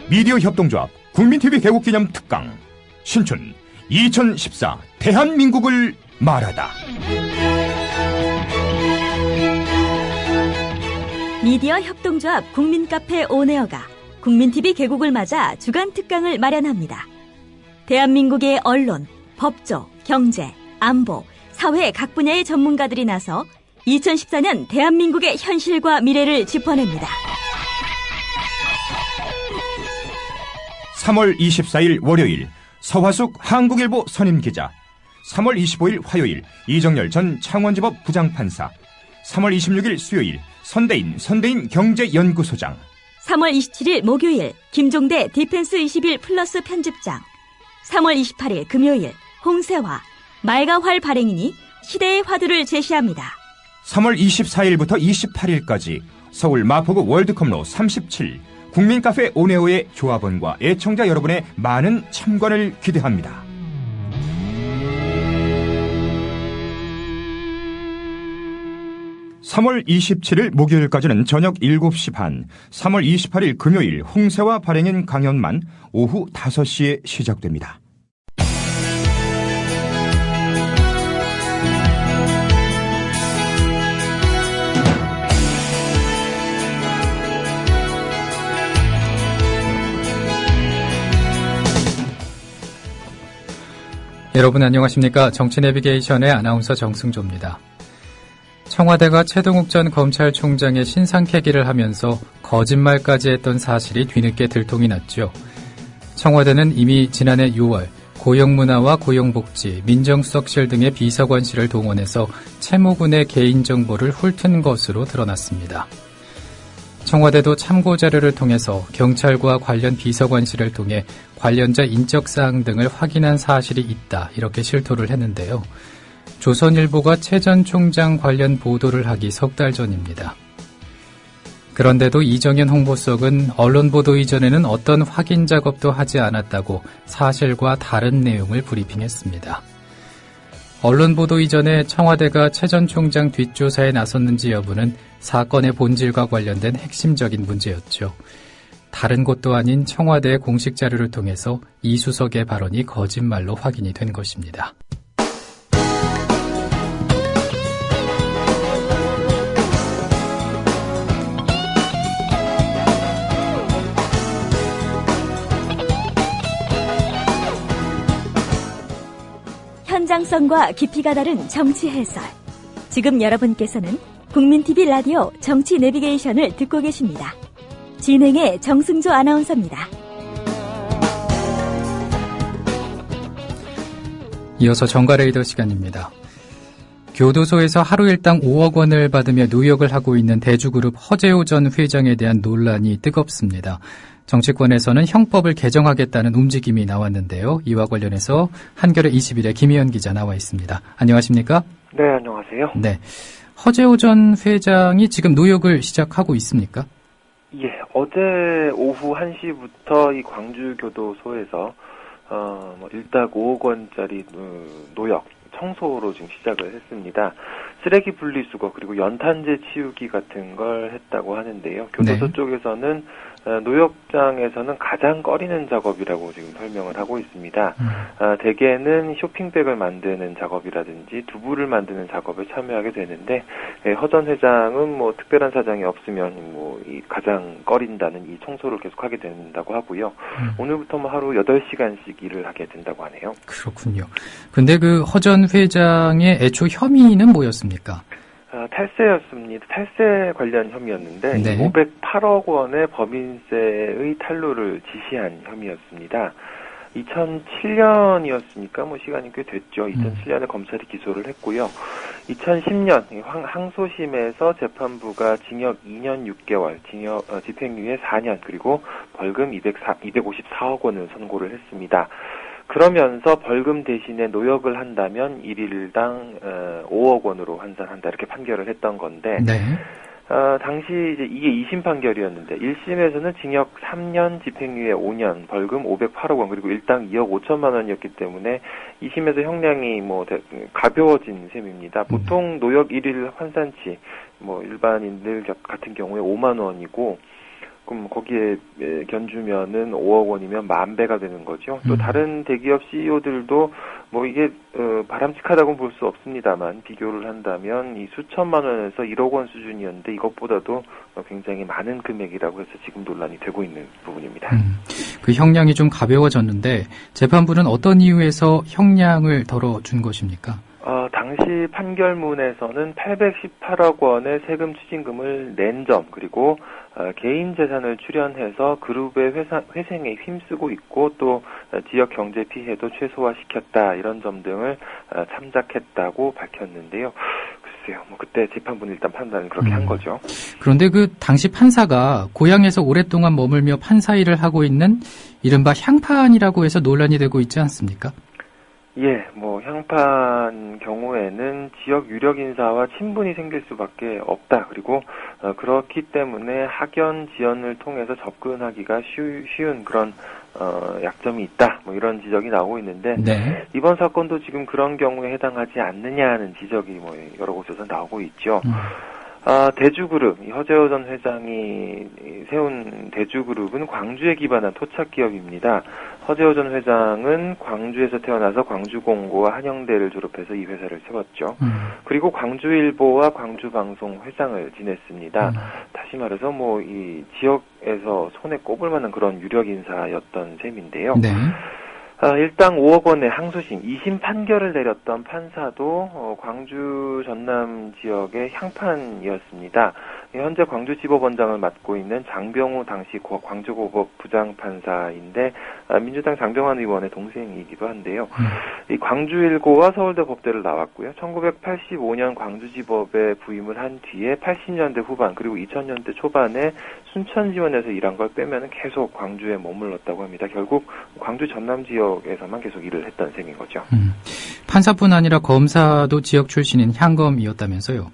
미디어 협동조합 국민TV 개국기념 특강 신춘 2014 대한민국을 말하다. 미디어 협동조합 국민카페 온에어가 국민TV 개국을 맞아 주간 특강을 마련합니다. 대한민국의 언론, 법조, 경제, 안보, 사회 각 분야의 전문가들이 나서 2014년 대한민국의 현실과 미래를 짚어냅니다. 3월 24일 월요일 서화숙 한국일보 선임기자, 3월 25일 화요일 이정열 전 창원지법 부장판사, 3월 26일 수요일 선대인 경제연구소장, 3월 27일 목요일 김종대 디펜스 21 플러스 편집장, 3월 28일 금요일 홍세화, 말가활 발행인이 시대의 화두를 제시합니다. 3월 24일부터 28일까지 서울 마포구 월드컵로 37 국민카페 온에어의 조합원과 애청자 여러분의 많은 참관을 기대합니다. (3월 27일) 목요일까지는 저녁 7시 반, (3월 28일) 금요일 홍세화 발행인 강연만 오후 5시에 시작됩니다. 여러분 안녕하십니까? 정치내비게이션의 아나운서 정승조입니다. 청와대가 최동욱 전 검찰총장의 신상캐기를 하면서 거짓말까지 했던 사실이 뒤늦게 들통이 났죠. 청와대는 이미 지난해 6월 고용문화와 고용복지, 민정수석실 등의 비서관실을 동원해서 채무군의 개인정보를 훑은 것으로 드러났습니다. 청와대도 참고자료를 통해서 경찰과 관련 비서관실을 통해 관련자 인적사항 등을 확인한 사실이 있다, 이렇게 실토를 했는데요. 조선일보가 최 전 총장 관련 보도를 하기 석 달 전입니다. 그런데도 이정현 홍보석은 언론 보도 이전에는 어떤 확인 작업도 하지 않았다고 사실과 다른 내용을 브리핑했습니다. 언론 보도 이전에 청와대가 최 전 총장 뒷조사에 나섰는지 여부는 사건의 본질과 관련된 핵심적인 문제였죠. 다른 곳도 아닌 청와대의 공식 자료를 통해서 이 수석의 발언이 거짓말로 확인이 된 것입니다. 현장성과 깊이가 다른 정치 해설. 지금 여러분께서는 국민TV 라디오 정치 내비게이션을 듣고 계십니다. 진행의 정승조 아나운서입니다. 이어서 정가레이더 시간입니다. 교도소에서 하루 일당 5억 원을 받으며 누욕을 하고 있는 대주그룹 허재호 전 회장에 대한 논란이 뜨겁습니다. 정치권에서는 형법을 개정하겠다는 움직임이 나왔는데요. 이와 관련해서 한겨레 21의 김희연 기자 나와 있습니다. 안녕하십니까? 네, 안녕하세요. 네, 허재호 전 회장이 지금 누욕을 시작하고 있습니까? 예, 어제 오후 1시부터 이 광주교도소에서 일당 5억 원짜리 노역, 청소로 지금 시작을 했습니다. 쓰레기 분리수거 그리고 연탄재 치우기 같은 걸 했다고 하는데요. 교도소 쪽에서는 노역장에서는 가장 꺼리는 작업이라고 지금 설명을 하고 있습니다. 대개는 쇼핑백을 만드는 작업이라든지 두부를 만드는 작업에 참여하게 되는데, 허 전 회장은 뭐 특별한 사정이 없으면 이 가장 꺼린다는 이 청소를 계속하게 된다고 하고요. 오늘부터 하루 8시간씩 일을 하게 된다고 하네요. 그렇군요. 근데 그 허 전 회장의 애초 혐의는 뭐였습니까? 탈세였습니다. 탈세 관련 혐의였는데, 네. 508억 원의 법인세의 탈루를 지시한 혐의였습니다. 2007년이었으니까 시간이 꽤 됐죠. 2007년에 검찰이 기소를 했고요. 2010년 항소심에서 재판부가 징역 2년 6개월, 집행유예 4년, 그리고 벌금 254억 원을 선고를 했습니다. 그러면서 벌금 대신에 노역을 한다면 1일당 5억 원으로 환산한다, 이렇게 판결을 했던 건데, 네. 당시 이게 2심 판결이었는데 1심에서는 징역 3년, 집행유예 5년, 벌금 508억 원, 그리고 일당 2억 5천만 원이었기 때문에 2심에서 형량이 가벼워진 셈입니다. 보통 노역 1일 환산치 일반인들 같은 경우에 5만 원이고 그럼 거기에 견주면은 5억 원이면 10,000배가 되는 거죠. 또 다른 대기업 CEO들도 뭐 이게 바람직하다고는 볼 수 없습니다만 비교를 한다면 이 수천만 원에서 1억 원 수준이었는데 이것보다도 굉장히 많은 금액이라고 해서 지금 논란이 되고 있는 부분입니다. 그 형량이 좀 가벼워졌는데 재판부는 어떤 이유에서 형량을 덜어준 것입니까? 당시 판결문에서는 818억 원의 세금 추징금을 낸 점, 그리고 개인 재산을 출연해서 그룹의 회생에 힘쓰고 있고 또 지역 경제 피해도 최소화시켰다 이런 점 등을 참작했다고 밝혔는데요. 글쎄요, 뭐 그때 재판부는 일단 판단을 그렇게 한 거죠. 그런데 그 당시 판사가 고향에서 오랫동안 머물며 판사 일을 하고 있는 이른바 향판이라고 해서 논란이 되고 있지 않습니까? 예, 뭐 향판 경우에는 지역 유력 인사와 친분이 생길 수밖에 없다. 그리고 그렇기 때문에 학연 지연을 통해서 접근하기가 쉬운 그런 약점이 있다. 뭐 이런 지적이 나오고 있는데 네. 이번 사건도 지금 그런 경우에 해당하지 않느냐는 지적이 뭐 여러 곳에서 나오고 있죠. 대주그룹, 허재호 전 회장이 세운 대주그룹은 광주에 기반한 토착 기업입니다. 허재호 전 회장은 광주에서 태어나서 광주공고와 한영대를 졸업해서 이 회사를 세웠죠. 그리고 광주일보와 광주방송 회장을 지냈습니다. 다시 말해서 뭐 이 지역에서 손에 꼽을 만한 그런 유력 인사였던 셈인데요. 네. 일당 5억 원의 항소심, 2심 판결을 내렸던 판사도 광주 전남 지역의 향판이었습니다. 현재 광주지법원장을 맡고 있는 장병우 당시 광주고법 부장판사인데 민주당 장병환 의원의 동생이기도 한데요. 이 광주일고와 서울대 법대를 나왔고요. 1985년 광주지법에 부임을 한 뒤에 80년대 후반 그리고 2000년대 초반에 순천지원에서 일한 걸 빼면은 계속 광주에 머물렀다고 합니다. 결국 광주 전남 지역에서만 계속 일을 했던 셈인 거죠. 판사뿐 아니라 검사도 지역 출신인 향검이었다면서요?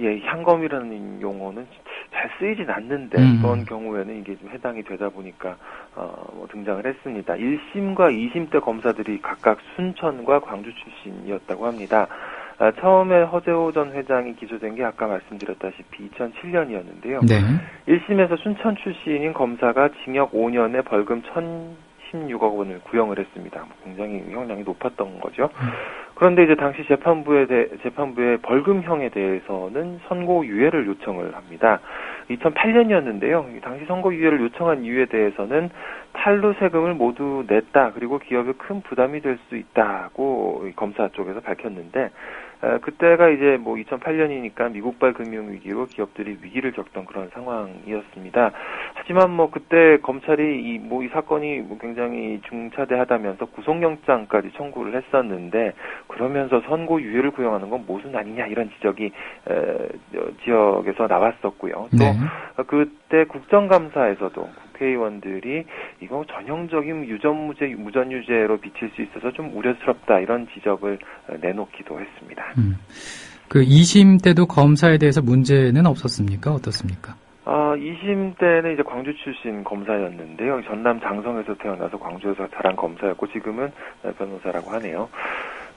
예, 향검이라는 용어는 잘 쓰이진 않는데 이번 경우에는 이게 좀 해당이 되다 보니까 뭐 등장을 했습니다. 1심과 2심 때 검사들이 각각 순천과 광주 출신이었다고 합니다. 처음에 허재호 전 회장이 기소된 게 아까 말씀드렸다시피 2007년이었는데요. 네. 1심에서 순천 출신인 검사가 징역 5년에 벌금 1,016억 원을 구형을 했습니다. 굉장히 형량이 높았던 거죠. 그런데 이제 당시 재판부의 벌금형에 대해서는 선고유예를 요청을 합니다. 2008년이었는데요. 당시 선고유예를 요청한 이유에 대해서는 탈루 세금을 모두 냈다. 그리고 기업에 큰 부담이 될 수 있다고 검사 쪽에서 밝혔는데 그때가 이제 뭐 2008년이니까 미국발 금융위기로 기업들이 위기를 겪던 그런 상황이었습니다. 하지만 뭐 그때 검찰이 이 사건이 뭐 굉장히 중차대하다면서 구속영장까지 청구를 했었는데 그러면서 선고유예를 구형하는 건 모순 아니냐 이런 지적이 지역에서 나왔었고요. 네. 또 그때 국정감사에서도 국회의원들이 이거 전형적인 무전유죄로 비칠 수 있어서 좀 우려스럽다 이런 지적을 내놓기도 했습니다. 그 2심 때도 검사에 대해서 문제는 없었습니까? 어떻습니까? 2심 때는 이제 광주 출신 검사였는데요. 전남 장성에서 태어나서 광주에서 자란 검사였고 지금은 변호사라고 하네요.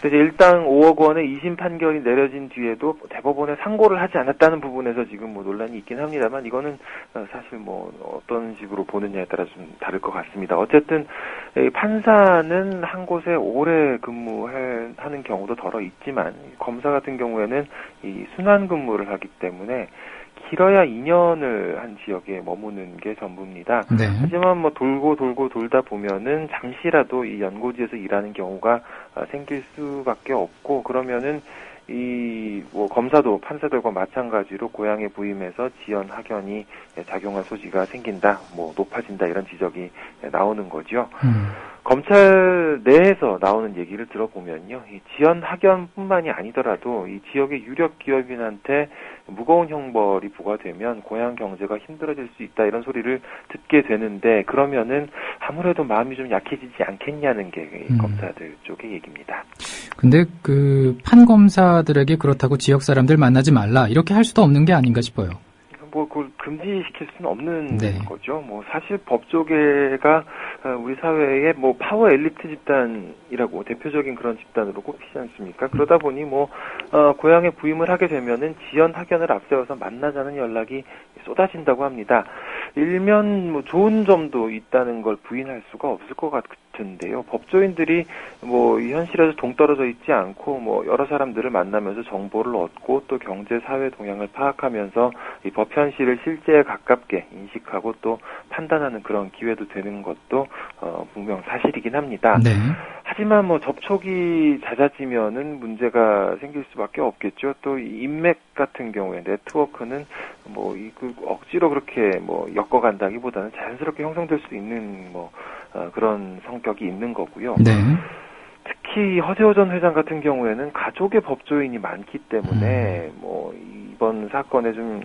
근데 이제 일당 5억 원의 2심 판결이 내려진 뒤에도 대법원에 상고를 하지 않았다는 부분에서 지금 뭐 논란이 있긴 합니다만 이거는 사실 뭐 어떤 식으로 보느냐에 따라 좀 다를 것 같습니다. 어쨌든 판사는 한 곳에 오래 근무하는 경우도 덜어 있지만 검사 같은 경우에는 이 순환 근무를 하기 때문에 길어야 2년을 한 지역에 머무는 게 전부입니다. 네. 하지만 뭐 돌고 돌다 보면은 잠시라도 이 연고지에서 일하는 경우가 생길 수밖에 없고 그러면은 이 뭐 검사도 판사들과 마찬가지로 고향에 부임해서 지연 학연이 작용할 소지가 생긴다, 뭐 높아진다 이런 지적이 나오는 거죠. 검찰 내에서 나오는 얘기를 들어보면요, 이 지연 학연뿐만이 아니더라도 이 지역의 유력 기업인한테 무거운 형벌이 부과되면 고향 경제가 힘들어질 수 있다 이런 소리를 듣게 되는데 그러면은 아무래도 마음이 좀 약해지지 않겠냐는 게 검사들 쪽의 얘기입니다. 근데 그 판검사들에게 그렇다고 지역 사람들 만나지 말라 이렇게 할 수도 없는 게 아닌가 싶어요. 뭐 그걸 금지시킬 수는 없는 네. 거죠. 뭐 사실 법조계가 우리 사회의 뭐 파워 엘리트 집단이라고 대표적인 그런 집단으로 꼽히지 않습니까? 그러다 보니 뭐 고향에 부임을 하게 되면은 지연 학연을 앞세워서 만나자는 연락이 쏟아진다고 합니다. 일면 뭐 좋은 점도 있다는 걸 부인할 수가 없을 것 같은데요. 법조인들이 뭐 이 현실에서 동떨어져 있지 않고 뭐 여러 사람들을 만나면서 정보를 얻고 또 경제 사회 동향을 파악하면서 이 법 현실을 실제에 가깝게 인식하고 또 판단하는 그런 기회도 되는 것도 분명 사실이긴 합니다. 네. 하지만 뭐 접촉이 잦아지면은 문제가 생길 수밖에 없겠죠. 또 이 인맥 같은 경우에 네트워크는 뭐 그 억지로 그렇게 뭐 엮어간다기보다는 자연스럽게 형성될 수 있는 뭐 그런 성격이 있는 거고요. 네. 특히 허재호 전 회장 같은 경우에는 가족의 법조인이 많기 때문에 뭐 이번 사건에 좀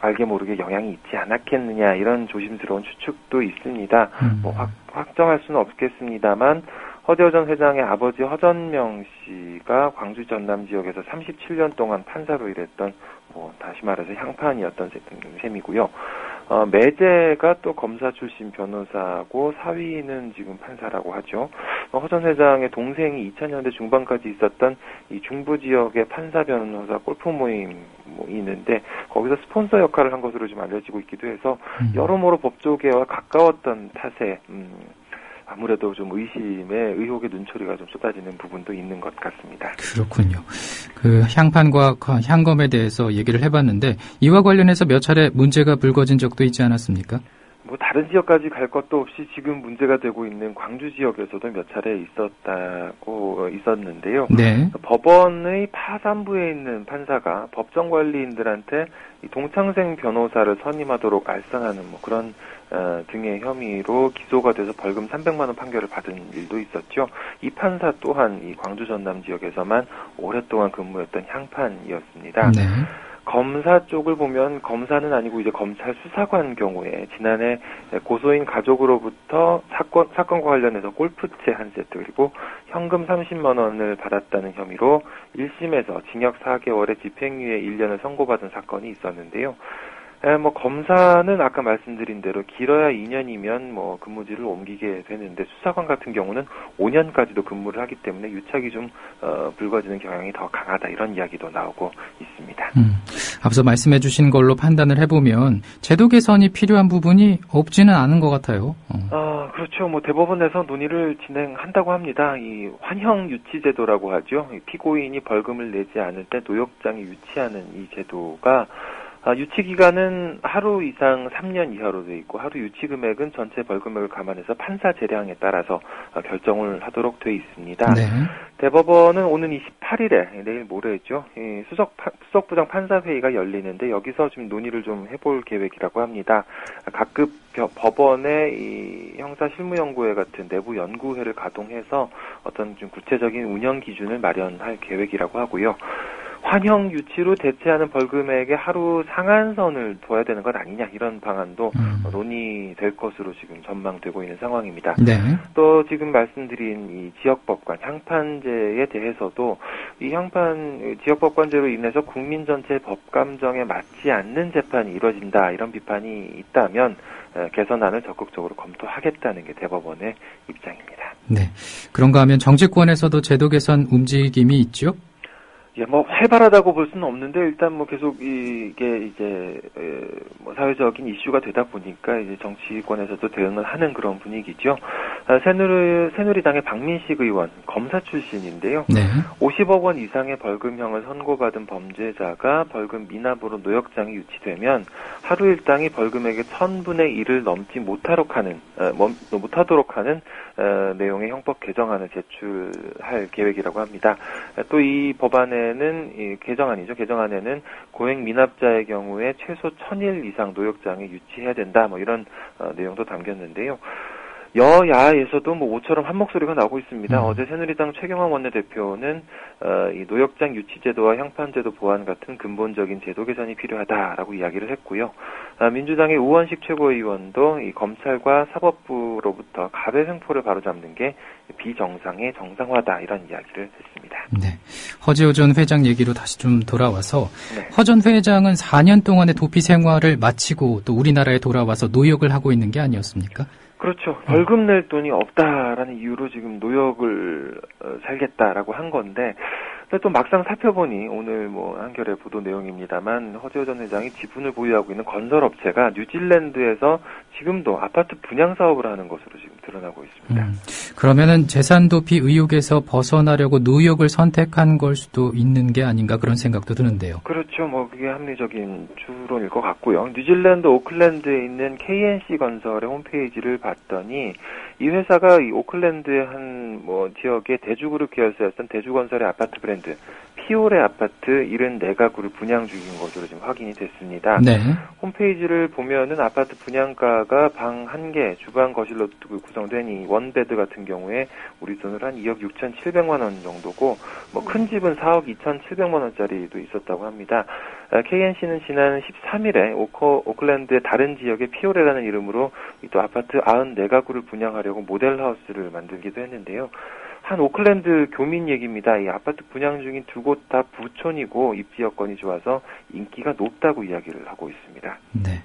알게 모르게 영향이 있지 않았겠느냐 이런 조심스러운 추측도 있습니다. 뭐 확정할 수는 없겠습니다만 허재호 전 회장의 아버지 허전명 씨가 광주 전남 지역에서 37년 동안 판사로 일했던 뭐 다시 말해서 향판이었던 셈이고요. 매제가 또 검사 출신 변호사고 사위는 지금 판사라고 하죠. 허 전 회장의 동생이 2000년대 중반까지 있었던 이 중부 지역의 판사 변호사 골프 모임이 있는데 거기서 스폰서 역할을 한 것으로 좀 알려지고 있기도 해서 여러모로 법조계와 가까웠던 탓에 아무래도 좀 의혹의 눈초리가 좀 쏟아지는 부분도 있는 것 같습니다. 그렇군요. 그 향판과 향검에 대해서 얘기를 해봤는데 이와 관련해서 몇 차례 문제가 불거진 적도 있지 않았습니까? 뭐 다른 지역까지 갈 것도 없이 지금 문제가 되고 있는 광주 지역에서도 몇 차례 있었는데요. 네. 법원의 파산부에 있는 판사가 법정 관리인들한테 동창생 변호사를 선임하도록 알선하는 뭐 그런 등의 혐의로 기소가 돼서 벌금 300만 원 판결을 받은 일도 있었죠. 이 판사 또한 이 광주 전남 지역에서만 오랫동안 근무했던 향판이었습니다. 네. 검사 쪽을 보면 검사는 아니고 이제 검찰 수사관 경우에 지난해 고소인 가족으로부터 사건과 관련해서 골프채 한 세트 그리고 현금 30만 원을 받았다는 혐의로 1심에서 징역 4개월에 집행유예 1년을 선고받은 사건이 있었는데요. 뭐 검사는 아까 말씀드린 대로 길어야 2년이면 뭐 근무지를 옮기게 되는데 수사관 같은 경우는 5년까지도 근무를 하기 때문에 유착이 좀 불거지는 경향이 더 강하다 이런 이야기도 나오고 있습니다. 앞서 말씀해 주신 걸로 판단을 해보면 제도 개선이 필요한 부분이 없지는 않은 것 같아요. 그렇죠. 뭐 대법원에서 논의를 진행한다고 합니다. 이 환형 유치 제도라고 하죠. 피고인이 벌금을 내지 않을 때 노역장이 유치하는 이 제도가 유치 기간은 하루 이상 3년 이하로 돼 있고 하루 유치 금액은 전체 벌금액을 감안해서 판사 재량에 따라서 결정을 하도록 돼 있습니다. 네. 대법원은 오는 28일에 내일 모레죠. 수석부장 판사회의가 열리는데 여기서 지금 논의를 좀 해볼 계획이라고 합니다. 각급 법원의 이 형사실무연구회 같은 내부 연구회를 가동해서 어떤 좀 구체적인 운영 기준을 마련할 계획이라고 하고요. 환형 유치로 대체하는 벌금액에 하루 상한선을 둬야 되는 것 아니냐 이런 방안도 논의될 것으로 지금 전망되고 있는 상황입니다. 네. 또 지금 말씀드린 이 지역법관 향판제에 대해서도 이 지역법관제로 인해서 국민 전체 법감정에 맞지 않는 재판이 이루어진다 이런 비판이 있다면 개선안을 적극적으로 검토하겠다는 게 대법원의 입장입니다. 네. 그런가 하면 정치권에서도 제도 개선 움직임이 있죠? 예, 뭐 활발하다고 볼 수는 없는데 일단 뭐 계속 이게 이제 뭐 사회적인 이슈가 되다 보니까 이제 정치권에서도 대응을 하는 그런 분위기죠. 새누리당의 박민식 의원 검사 출신인데요. 네. 50억 원 이상의 벌금형을 선고받은 범죄자가 벌금 미납으로 노역장이 유치되면 하루 일당이 벌금액의 1000분의 1을 넘지 못하도록 하는 내용의 형법 개정안을 제출할 계획이라고 합니다. 또 이 법안에는 개정안에는 고액 미납자의 경우에 최소 1000일 이상 노역장에 유치해야 된다. 뭐 이런 내용도 담겼는데요. 여야에서도 뭐 모처럼 한 목소리가 나오고 있습니다. 어제 새누리당 최경환 원내대표는 이 노역장 유치제도와 향판제도 보완 같은 근본적인 제도 개선이 필요하다라고 이야기를 했고요. 민주당의 우원식 최고위원도 이 검찰과 사법부로부터 갑의 횡포를 바로잡는 게 비정상의 정상화다 이런 이야기를 했습니다. 네. 허재호 전 회장 얘기로 다시 좀 돌아와서 네. 허 전 회장은 4년 동안의 도피 생활을 마치고 또 우리나라에 돌아와서 노역을 하고 있는 게 아니었습니까? 그렇죠. 벌금 낼 돈이 없다라는 이유로 지금 노역을 살겠다라고 한 건데 근데 또 막상 살펴보니 오늘 뭐 한겨레 보도 내용입니다만 허재호 전 회장이 지분을 보유하고 있는 건설업체가 뉴질랜드에서 지금도 아파트 분양 사업을 하는 것으로 지금 드러나고 있습니다. 그러면은 재산 도피 의혹에서 벗어나려고 뉴욕을 선택한 걸 수도 있는 게 아닌가 그런 생각도 드는데요. 그렇죠. 뭐 그게 합리적인 추론일 것 같고요. 뉴질랜드 오클랜드에 있는 KNC 건설의 홈페이지를 봤더니 이 회사가 이 오클랜드의 한 뭐 지역의 대주그룹 계열사였던 대주건설의 아파트 브랜드 피오레 아파트 74가구를 분양 중인 것으로 지금 확인이 됐습니다. 네. 홈페이지를 보면은 아파트 분양가가 방 1개, 주방, 거실로 구성된 이 원베드 같은 경우에 우리 돈으로 한 2억 6,700만 원 정도고 뭐 큰 집은 4억 2,700만 원짜리도 있었다고 합니다. KNC는 지난 13일에 오클랜드의 다른 지역의 피오레라는 이름으로 또 아파트 94가구를 분양하려고 모델하우스를 만들기도 했는데요. 한 오클랜드 교민 얘기입니다. 이 아파트 분양 중인 두 곳 다 부촌이고 입지 여건이 좋아서 인기가 높다고 이야기를 하고 있습니다. 네.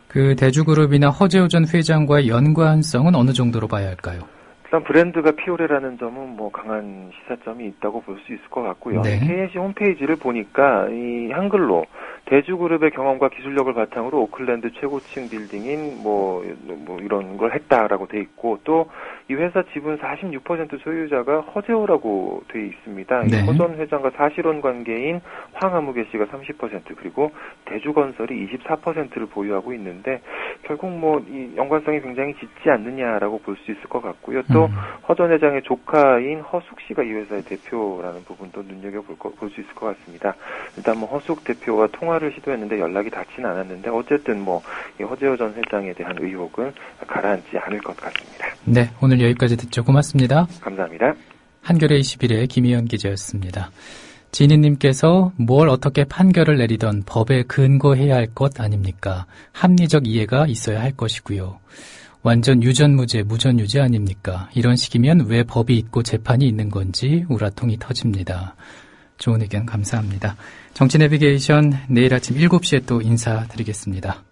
그 대주그룹이나 허재호 전 회장과의 연관성은 어느 정도로 봐야 할까요? 일단 브랜드가 피오레라는 점은 뭐 강한 시사점이 있다고 볼 수 있을 것 같고요. 네. KNC 홈페이지를 보니까 이 한글로 대주그룹의 경험과 기술력을 바탕으로 오클랜드 최고층 빌딩인 뭐 이런 걸 했다라고 돼 있고 또 이 회사 지분 46% 소유자가 허재호라고 돼 있습니다. 네. 허 전 회장과 사실혼 관계인 황아무개 씨가 30% 그리고 대주건설이 24%를 보유하고 있는데 결국 뭐 이 연관성이 굉장히 짙지 않느냐라고 볼 수 있을 것 같고요. 또 허 전 회장의 조카인 허숙 씨가 이 회사의 대표라는 부분도 눈여겨볼 수 있을 것 같습니다. 일단 뭐 허숙 대표와 통화를 시도했는데 연락이 닿지는 않았는데 어쨌든 뭐 이 허재호 전 회장에 대한 의혹은 가라앉지 않을 것 같습니다. 네, 오늘 여기까지 듣죠. 고맙습니다. 감사합니다. 한겨레 21의 김희연 기자였습니다. 지니님께서 뭘 어떻게 판결을 내리던 법에 근거해야 할 것 아닙니까? 합리적 이해가 있어야 할 것이고요. 완전 유전무죄, 무전유죄 아닙니까? 이런 식이면 왜 법이 있고 재판이 있는 건지 우라통이 터집니다. 좋은 의견 감사합니다. 정치 내비게이션 내일 아침 7시에 또 인사드리겠습니다.